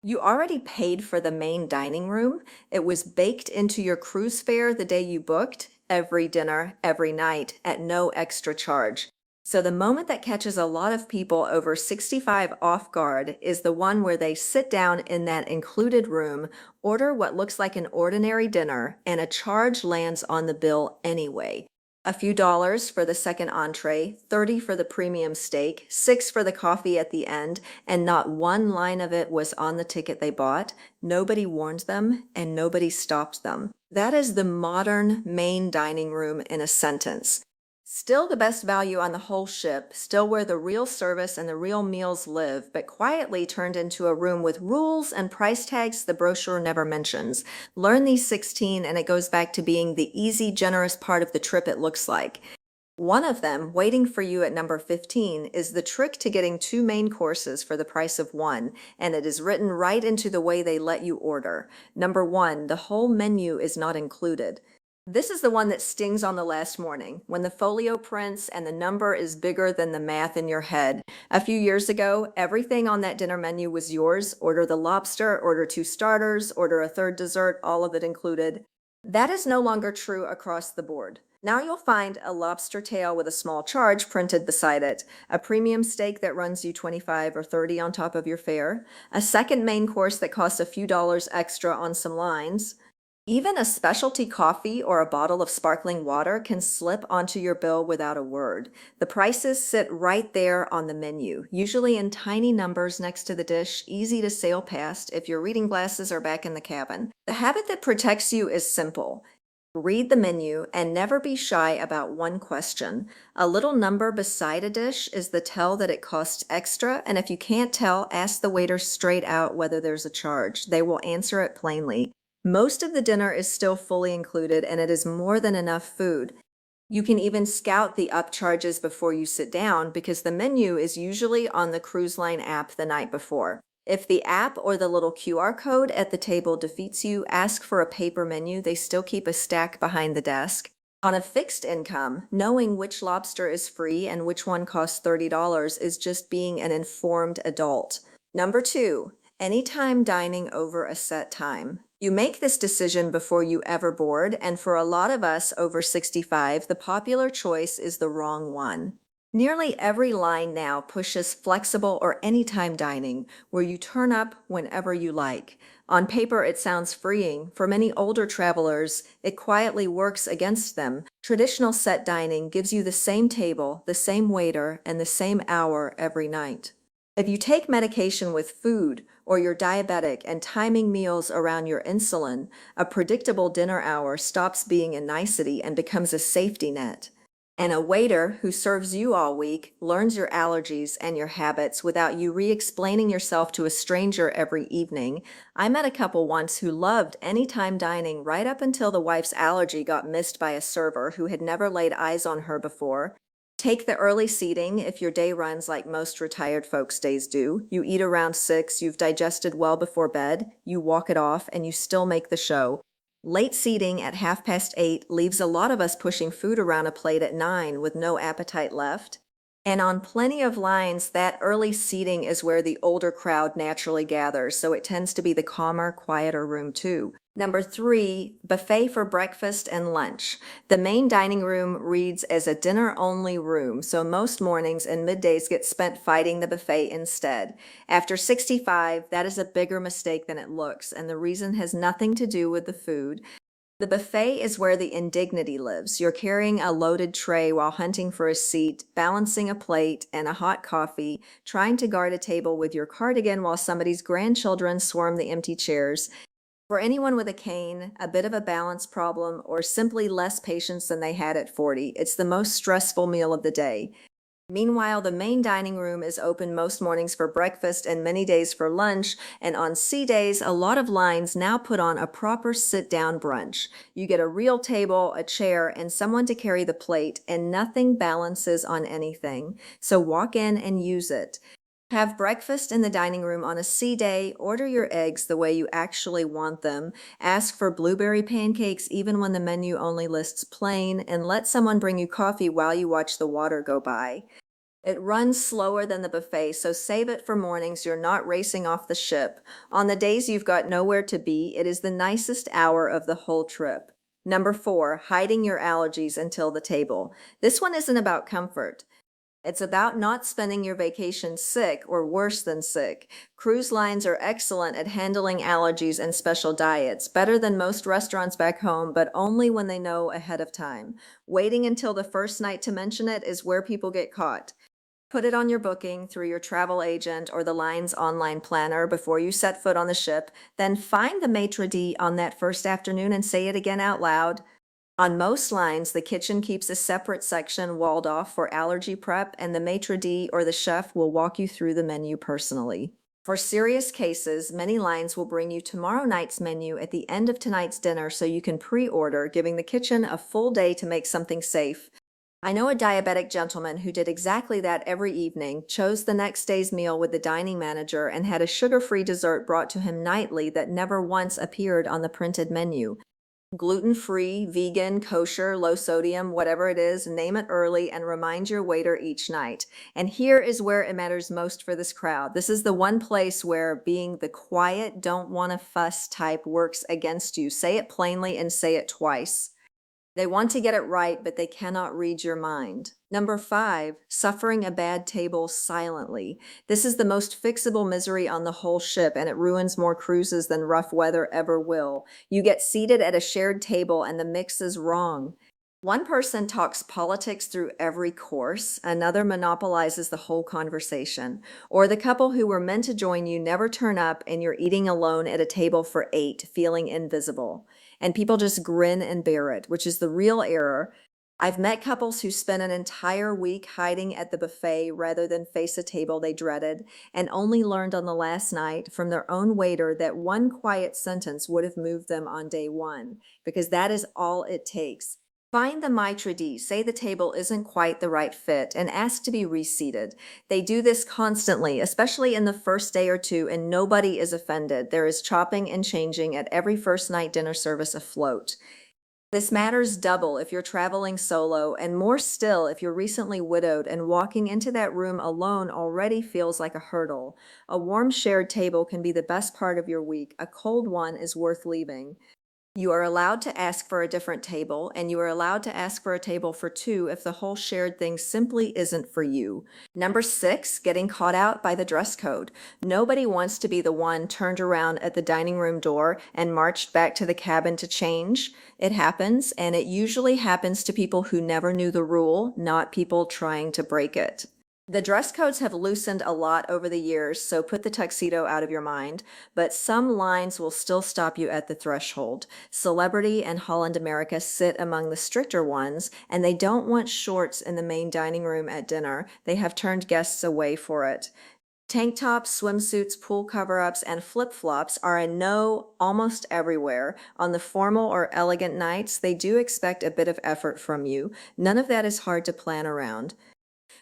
You already paid for the main dining room. It was baked into your cruise fare the day you booked, every dinner, every night, at no extra charge. So the moment that catches a lot of people over 65 off guard is the one where they sit down in that included room, order what looks like an ordinary dinner, and a charge lands on the bill anyway. A few dollars for the second entree, 30 for the premium steak, 6 for the coffee at the end, and not one line of it was on the ticket they bought. Nobody warned them and nobody stopped them. That is the modern main dining room in a sentence. Still the best value on the whole ship, still where the real service and the real meals live, but quietly turned into a room with rules and price tags the brochure never mentions. Learn these 16 and it goes back to being the easy, generous part of the trip it looks like. One of them, waiting for you at number 15, is the trick to getting 2 main courses for the price of one, and it is written right into the way they let you order. Number 1, the whole menu is not included. This is the one that stings on the last morning, when the folio prints and the number is bigger than the math in your head. A few years ago, everything on that dinner menu was yours. Order the lobster, order 2 starters, order a third dessert, all of it included. That is no longer true across the board. Now you'll find a lobster tail with a small charge printed beside it, a premium steak that runs you 25 or 30 on top of your fare, a second main course that costs a few dollars extra on some lines. Even a specialty coffee or a bottle of sparkling water can slip onto your bill without a word. The prices sit right there on the menu, usually in tiny numbers next to the dish, easy to sail past if your reading glasses are back in the cabin. The habit that protects you is simple. Read the menu and never be shy about one question. A little number beside a dish is the tell that it costs extra, and if you can't tell, ask the waiter straight out whether there's a charge. They will answer it plainly. Most of the dinner is still fully included, and it is more than enough food. You can even scout the upcharges before you sit down because the menu is usually on the cruise line app the night before. If the app or the little QR code at the table defeats you, ask for a paper menu. They still keep a stack behind the desk. On a fixed income, knowing which lobster is free and which one costs $30 is just being an informed adult. Number 2, anytime dining over a set time. You make this decision before you ever board, and for a lot of us over 65, the popular choice is the wrong one. Nearly every line now pushes flexible or anytime dining, where you turn up whenever you like. On paper, it sounds freeing. For many older travelers, it quietly works against them. Traditional set dining gives you the same table, the same waiter, and the same hour every night. If you take medication with food, or you're diabetic and timing meals around your insulin, a predictable dinner hour stops being a nicety and becomes a safety net. And a waiter who serves you all week learns your allergies and your habits without you re-explaining yourself to a stranger every evening. I met a couple once who loved anytime dining right up until the wife's allergy got missed by a server who had never laid eyes on her before. Take the early seating if your day runs like most retired folks' days do. You eat around 6, you've digested well before bed, you walk it off, and you still make the show. Late seating at 8:30 leaves a lot of us pushing food around a plate at 9 with no appetite left. And on plenty of lines, that early seating is where the older crowd naturally gathers, so it tends to be the calmer, quieter room too. Number 3, buffet for breakfast and lunch. The main dining room reads as a dinner-only room, so most mornings and middays get spent fighting the buffet instead. After 65, that is a bigger mistake than it looks, and the reason has nothing to do with the food. The buffet is where the indignity lives. You're carrying a loaded tray while hunting for a seat, balancing a plate and a hot coffee, trying to guard a table with your cardigan while somebody's grandchildren swarm the empty chairs. For anyone with a cane, a bit of a balance problem, or simply less patience than they had at 40, it's the most stressful meal of the day. Meanwhile, the main dining room is open most mornings for breakfast and many days for lunch, and on C days, a lot of lines now put on a proper sit-down brunch. You get a real table, a chair, and someone to carry the plate, and nothing balances on anything. So walk in and use it. Have breakfast in the dining room on a C day, order your eggs the way you actually want them, ask for blueberry pancakes even when the menu only lists plain, and let someone bring you coffee while you watch the water go by. It runs slower than the buffet, so save it for mornings you're not racing off the ship. On the days you've got nowhere to be, it is the nicest hour of the whole trip. Number 4, hiding your allergies until the table. This one isn't about comfort. It's about not spending your vacation sick or worse than sick. Cruise lines are excellent at handling allergies and special diets, better than most restaurants back home, but only when they know ahead of time. Waiting until the first night to mention it is where people get caught. Put it on your booking through your travel agent or the line's online planner before you set foot on the ship. Then find the maitre d' on that first afternoon and say it again out loud. On most lines, the kitchen keeps a separate section walled off for allergy prep, and the maitre d' or the chef will walk you through the menu personally. For serious cases, many lines will bring you tomorrow night's menu at the end of tonight's dinner so you can pre-order, giving the kitchen a full day to make something safe. I know a diabetic gentleman who did exactly that every evening, chose the next day's meal with the dining manager, and had a sugar-free dessert brought to him nightly that never once appeared on the printed menu. Gluten-free, vegan, kosher, low sodium, whatever it is, name it early and remind your waiter each night. And here is where it matters most for this crowd. This is the one place where being the quiet, don't want to fuss type works against you. Say it plainly and say it twice. They want to get it right, but they cannot read your mind. Number 5, suffering a bad table silently. This is the most fixable misery on the whole ship, and it ruins more cruises than rough weather ever will. You get seated at a shared table and the mix is wrong. One person talks politics through every course, another monopolizes the whole conversation. Or the couple who were meant to join you never turn up and you're eating alone at a table for 8, feeling invisible. And people just grin and bear it, which is the real error. I've met couples who spent an entire week hiding at the buffet rather than face a table they dreaded, and only learned on the last night from their own waiter that one quiet sentence would have moved them on day 1, because that is all it takes. Find the maitre d', say the table isn't quite the right fit, and ask to be reseated. They do this constantly, especially in the first day or two, and nobody is offended. There is chopping and changing at every first night dinner service afloat. This matters double if you're traveling solo, and more still if you're recently widowed and walking into that room alone already feels like a hurdle. A warm shared table can be the best part of your week. A cold one is worth leaving. You are allowed to ask for a different table, and you are allowed to ask for a table for 2 if the whole shared thing simply isn't for you. Number 6, getting caught out by the dress code. Nobody wants to be the one turned around at the dining room door and marched back to the cabin to change. It happens, and it usually happens to people who never knew the rule, not people trying to break it. The dress codes have loosened a lot over the years, so put the tuxedo out of your mind, but some lines will still stop you at the threshold. Celebrity and Holland America sit among the stricter ones, and they don't want shorts in the main dining room at dinner. They have turned guests away for it. Tank tops, swimsuits, pool cover-ups, and flip-flops are a no almost everywhere. On the formal or elegant nights, they do expect a bit of effort from you. None of that is hard to plan around.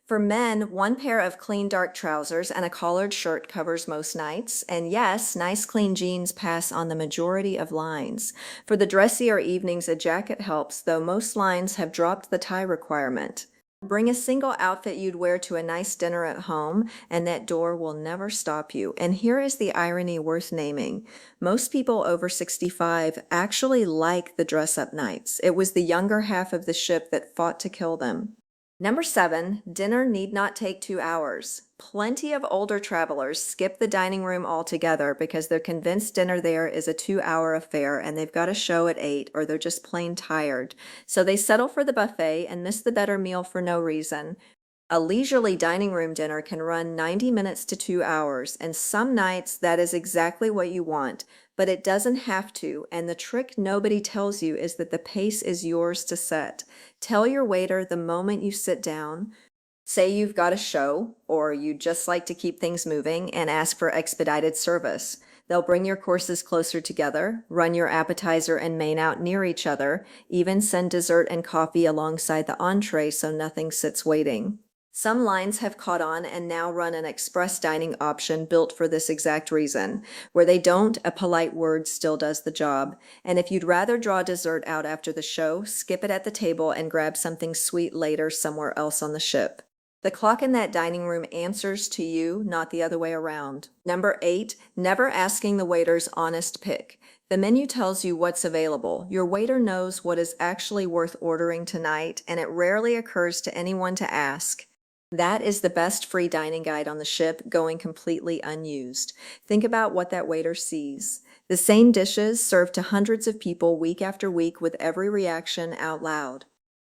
For men, one pair of clean dark trousers and a collared shirt covers most nights, and yes, nice clean jeans pass on the majority of lines. For the dressier evenings, a jacket helps, though most lines have dropped the tie requirement. Bring a single outfit you'd wear to a nice dinner at home, and that door will never stop you. And here is the irony worth naming. Most people over 65 actually like the dress-up nights. It was the younger half of the ship that fought to kill them. Number 7, dinner need not take 2 hours. Plenty of older travelers skip the dining room altogether because they're convinced dinner there is a 2-hour affair and they've got a show at 8, or they're just plain tired. So they settle for the buffet and miss the better meal for no reason. A leisurely dining room dinner can run 90 minutes to 2 hours, and some nights that is exactly what you want, but it doesn't have to, and the trick nobody tells you is that the pace is yours to set. Tell your waiter the moment you sit down, say you've got a show, or you just like to keep things moving, and ask for expedited service. They'll bring your courses closer together, run your appetizer and main out near each other, even send dessert and coffee alongside the entree so nothing sits waiting. Some lines have caught on and now run an express dining option built for this exact reason. Where they don't, a polite word still does the job. And if you'd rather draw dessert out after the show, skip it at the table and grab something sweet later somewhere else on the ship. The clock in that dining room answers to you, not the other way around. Number 8, never asking the waiter's honest pick. The menu tells you what's available. Your waiter knows what is actually worth ordering tonight, and it rarely occurs to anyone to ask. That is the best free dining guide on the ship, going completely unused. Think about what that waiter sees. The same dishes served to hundreds of people week after week with every reaction out loud.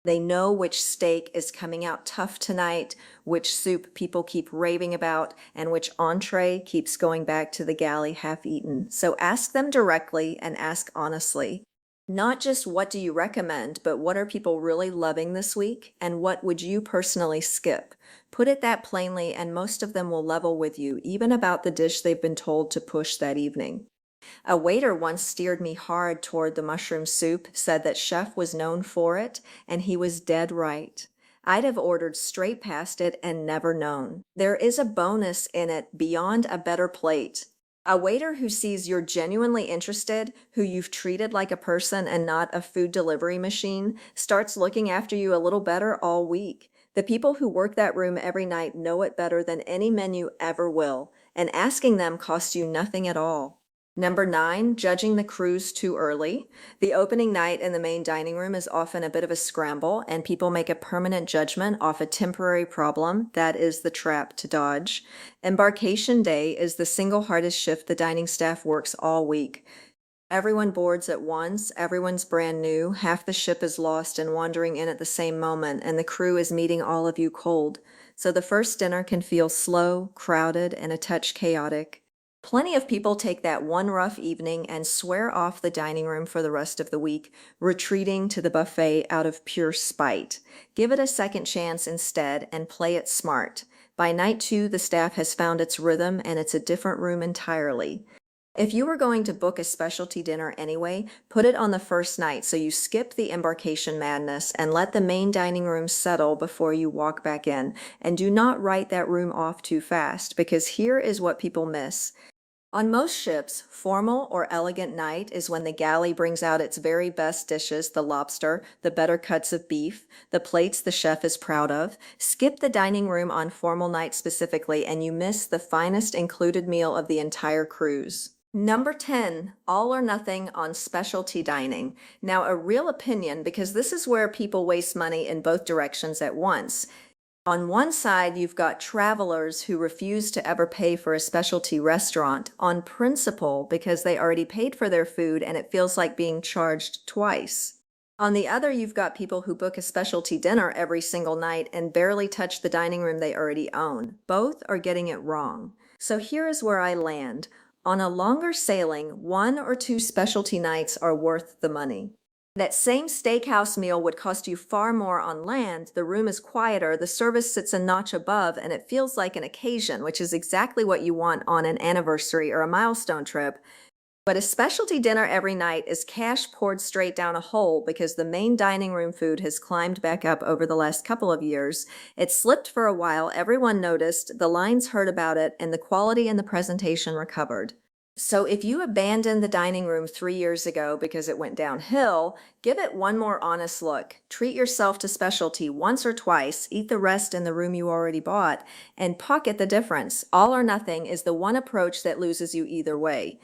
They know which steak is coming out tough tonight, which soup people keep raving about, and which entree keeps going back to the galley half-eaten. So ask them directly and ask honestly. Not just what do you recommend, but what are people really loving this week, and what would you personally skip? Put it that plainly, and most of them will level with you, even about the dish they've been told to push that evening. A waiter once steered me hard toward the mushroom soup, said that chef was known for it, and he was dead right. I'd have ordered straight past it and never known. There is a bonus in it beyond a better plate. A waiter who sees you're genuinely interested, who you've treated like a person and not a food delivery machine, starts looking after you a little better all week. The people who work that room every night know it better than any menu ever will, and asking them costs you nothing at all. Number 9, judging the cruise too early. The opening night in the main dining room is often a bit of a scramble, and people make a permanent judgment off a temporary problem. That is the trap to dodge. Embarkation day is the single hardest shift the dining staff works all week. Everyone boards at once, everyone's brand new, half the ship is lost and wandering in at the same moment, and the crew is meeting all of you cold. So the first dinner can feel slow, crowded, and a touch chaotic. Plenty of people take that one rough evening and swear off the dining room for the rest of the week, retreating to the buffet out of pure spite. Give it a second chance instead and play it smart. By night 2, the staff has found its rhythm and it's a different room entirely. If you were going to book a specialty dinner anyway, put it on the first night so you skip the embarkation madness and let the main dining room settle before you walk back in. And do not write that room off too fast, because here is what people miss. On most ships, formal or elegant night is when the galley brings out its very best dishes, the lobster, the better cuts of beef, the plates the chef is proud of. Skip the dining room on formal night specifically, and you miss the finest included meal of the entire cruise. Number 10, all or nothing on specialty dining. Now, a real opinion, because this is where people waste money in both directions at once. On one side, you've got travelers who refuse to ever pay for a specialty restaurant on principle because they already paid for their food and it feels like being charged twice. On the other, you've got people who book a specialty dinner every single night and barely touch the dining room they already own. Both are getting it wrong. So here is where I land. On a longer sailing, 1 or 2 specialty nights are worth the money. That same steakhouse meal would cost you far more on land. The room is quieter, the service sits a notch above, and it feels like an occasion, which is exactly what you want on an anniversary or a milestone trip. But a specialty dinner every night is cash poured straight down a hole because the main dining room food has climbed back up over the last couple of years. It slipped for a while, everyone noticed, the lines heard about it, and the quality and the presentation recovered. So if you abandoned the dining room 3 years ago because it went downhill, give it one more honest look. Treat yourself to specialty once or twice, eat the rest in the room you already bought, and pocket the difference. All or nothing is the one approach that loses you either way.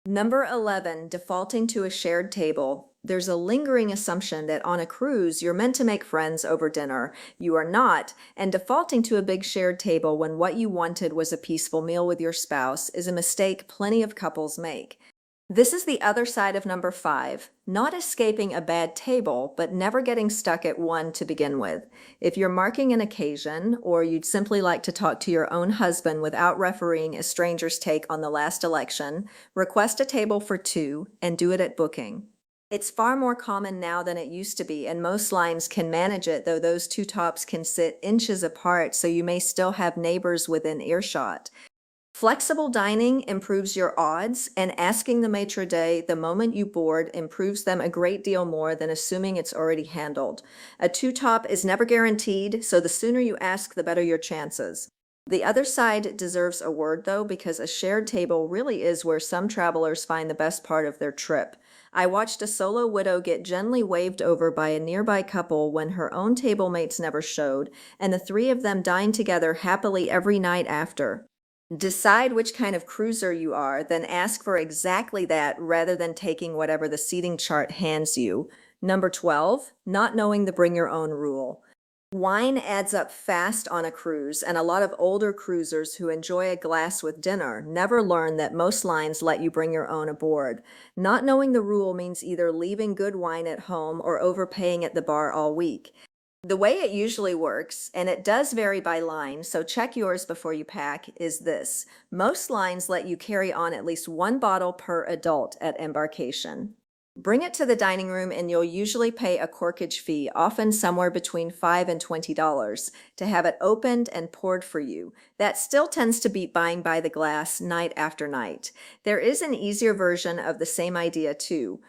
Number 11, defaulting to a shared table. There's a lingering assumption that on a cruise, you're meant to make friends over dinner. You are not, and defaulting to a big shared table when what you wanted was a peaceful meal with your spouse is a mistake plenty of couples make. This is the other side of number 5, not escaping a bad table, but never getting stuck at one to begin with. If you're marking an occasion, or you'd simply like to talk to your own husband without refereeing a stranger's take on the last election, request a table for 2 and do it at booking. It's far more common now than it used to be, and most lines can manage it, though those 2 tops can sit inches apart, so you may still have neighbors within earshot. Flexible dining improves your odds, and asking the maitre d' the moment you board improves them a great deal more than assuming it's already handled. A 2-top is never guaranteed, so the sooner you ask, the better your chances. The other side deserves a word, though, because a shared table really is where some travelers find the best part of their trip. I watched a solo widow get gently waved over by a nearby couple when her own table mates never showed, and the three of them dined together happily every night after. Decide which kind of cruiser you are, then ask for exactly that rather than taking whatever the seating chart hands you. Number 12, not knowing the bring your own rule. Wine adds up fast on a cruise, and a lot of older cruisers who enjoy a glass with dinner never learn that most lines let you bring your own aboard. Not knowing the rule means either leaving good wine at home or overpaying at the bar all week. The way it usually works, and it does vary by line, so check yours before you pack, is this. Most lines let you carry on at least one bottle per adult at embarkation. Bring it to the dining room and you'll usually pay a corkage fee, often somewhere between $5 and $20, to have it opened and poured for you. That still tends to beat buying by the glass night after night. There is an easier version of the same idea too.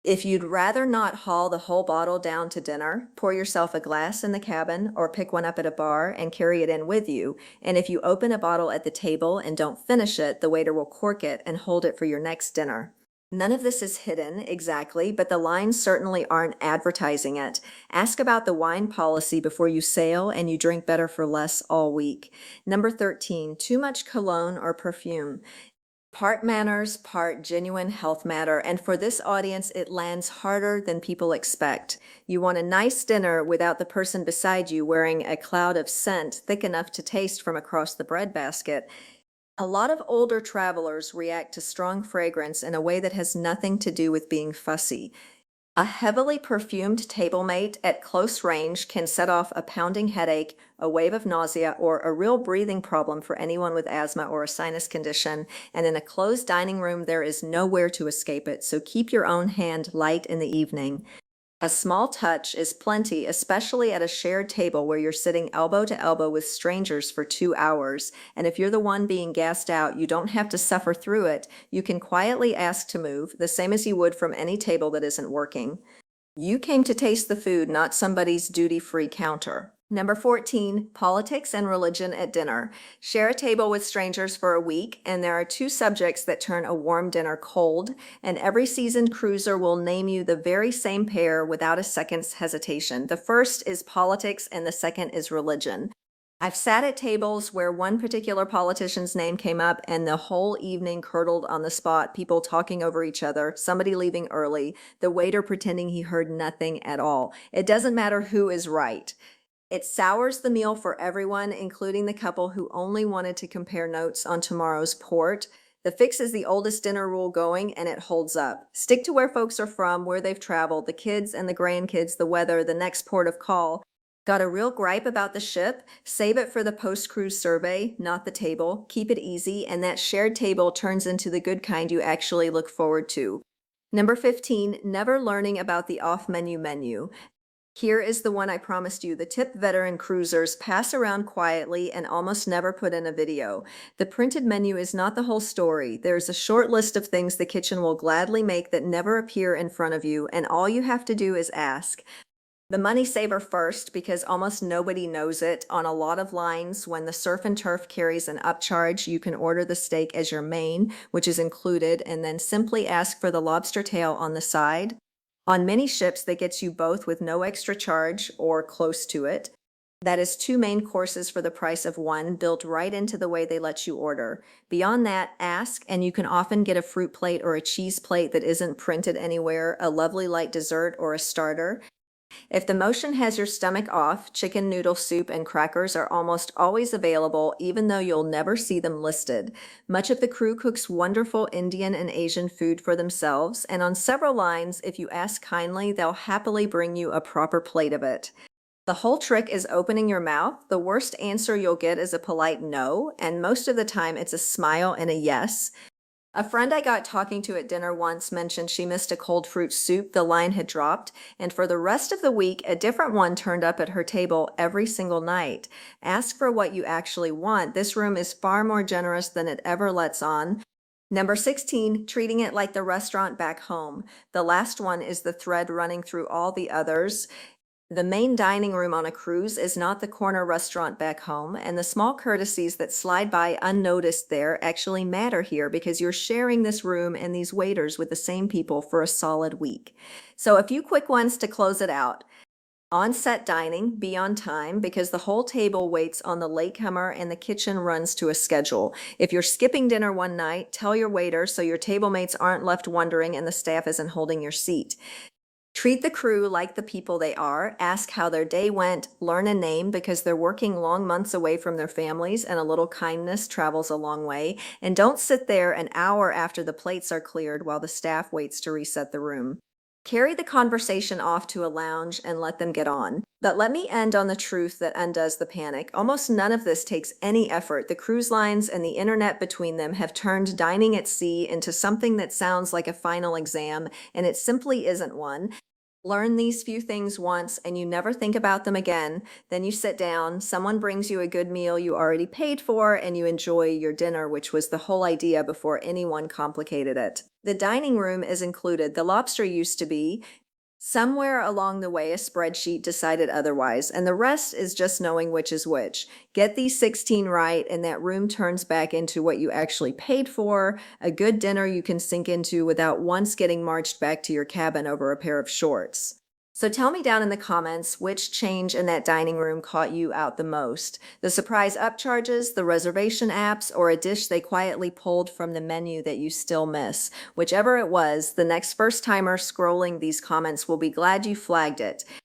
If you'd rather not haul the whole bottle down to dinner, pour yourself a glass in the cabin or pick one up at a bar and carry it in with you. And if you open a bottle at the table and don't finish it, the waiter will cork it and hold it for your next dinner. None of this is hidden exactly, but the lines certainly aren't advertising it. Ask about the wine policy before you sail and you drink better for less all week. Number 13, too much cologne or perfume. Part manners, part genuine health matter, and for this audience, it lands harder than people expect. You want a nice dinner without the person beside you wearing a cloud of scent thick enough to taste from across the breadbasket. A lot of older travelers react to strong fragrance in a way that has nothing to do with being fussy. A heavily perfumed table mate at close range can set off a pounding headache, a wave of nausea, or a real breathing problem for anyone with asthma or a sinus condition. And in a closed dining room, there is nowhere to escape it, so keep your own hand light in the evening. A small touch is plenty, especially at a shared table where you're sitting elbow to elbow with strangers for 2 hours. And if you're the one being gassed out, you don't have to suffer through it. You can quietly ask to move, the same as you would from any table that isn't working. You came to taste the food, not somebody's duty-free counter. Number 14, politics and religion at dinner. Share a table with strangers for a week, and there are two subjects that turn a warm dinner cold, and every seasoned cruiser will name you the very same pair without a second's hesitation. The first is politics, and the second is religion. I've sat at tables where one particular politician's name came up and the whole evening curdled on the spot, people talking over each other, somebody leaving early, the waiter pretending he heard nothing at all. It doesn't matter who is right. It sours the meal for everyone, including the couple who only wanted to compare notes on tomorrow's port. The fix is the oldest dinner rule going, and it holds up. Stick to where folks are from, where they've traveled, the kids and the grandkids, the weather, the next port of call. Got a real gripe about the ship? Save it for the post-cruise survey, not the table. Keep it easy, and that shared table turns into the good kind you actually look forward to. Number 15, never learning about the off-menu menu. Here is the one I promised you. The tip veteran cruisers pass around quietly and almost never put in a video. The printed menu is not the whole story. There's a short list of things the kitchen will gladly make that never appear in front of you, and all you have to do is ask. The money saver first, because almost nobody knows it. On a lot of lines, when the surf and turf carries an upcharge, you can order the steak as your main, which is included, and then simply ask for the lobster tail on the side. On many ships, that gets you both with no extra charge or close to it. That is two main courses for the price of one, built right into the way they let you order. Beyond that, ask, and you can often get a fruit plate or a cheese plate that isn't printed anywhere, a lovely light dessert, or a starter. If the motion has your stomach off, chicken noodle soup and crackers are almost always available, even though you'll never see them listed. Much of the crew cooks wonderful Indian and Asian food for themselves, and on several lines, if you ask kindly, they'll happily bring you a proper plate of it. The whole trick is opening your mouth. The worst answer you'll get is a polite no, and most of the time it's a smile and a yes. A friend I got talking to at dinner once mentioned she missed a cold fruit soup the line had dropped, and for the rest of the week, a different one turned up at her table every single night. Ask for what you actually want. This room is far more generous than it ever lets on. Number 16, treating it like the restaurant back home. The last one is the thread running through all the others. The main dining room on a cruise is not the corner restaurant back home, and the small courtesies that slide by unnoticed there actually matter here because you're sharing this room and these waiters with the same people for a solid week. So, a few quick ones to close it out. On-set dining, be on time because the whole table waits on the latecomer and the kitchen runs to a schedule. If you're skipping dinner one night, tell your waiter so your table mates aren't left wondering and the staff isn't holding your seat. Treat the crew like the people they are. Ask how their day went. Learn a name because they're working long months away from their families, and a little kindness travels a long way. And don't sit there an hour after the plates are cleared while the staff waits to reset the room. Carry the conversation off to a lounge and let them get on. But let me end on the truth that undoes the panic. Almost none of this takes any effort. The cruise lines and the internet between them have turned dining at sea into something that sounds like a final exam, and it simply isn't one. Learn these few things once and you never think about them again. Then you sit down, someone brings you a good meal you already paid for, and you enjoy your dinner, which was the whole idea before anyone complicated it. The dining room is included. The lobster used to be. Somewhere along the way, a spreadsheet decided otherwise, and the rest is just knowing which is which. Get these 16 right, and that room turns back into what you actually paid for, a good dinner you can sink into without once getting marched back to your cabin over a pair of shorts. So tell me down in the comments which change in that dining room caught you out the most. The surprise upcharges, the reservation apps, or a dish they quietly pulled from the menu that you still miss. Whichever it was, the next first timer scrolling these comments will be glad you flagged it.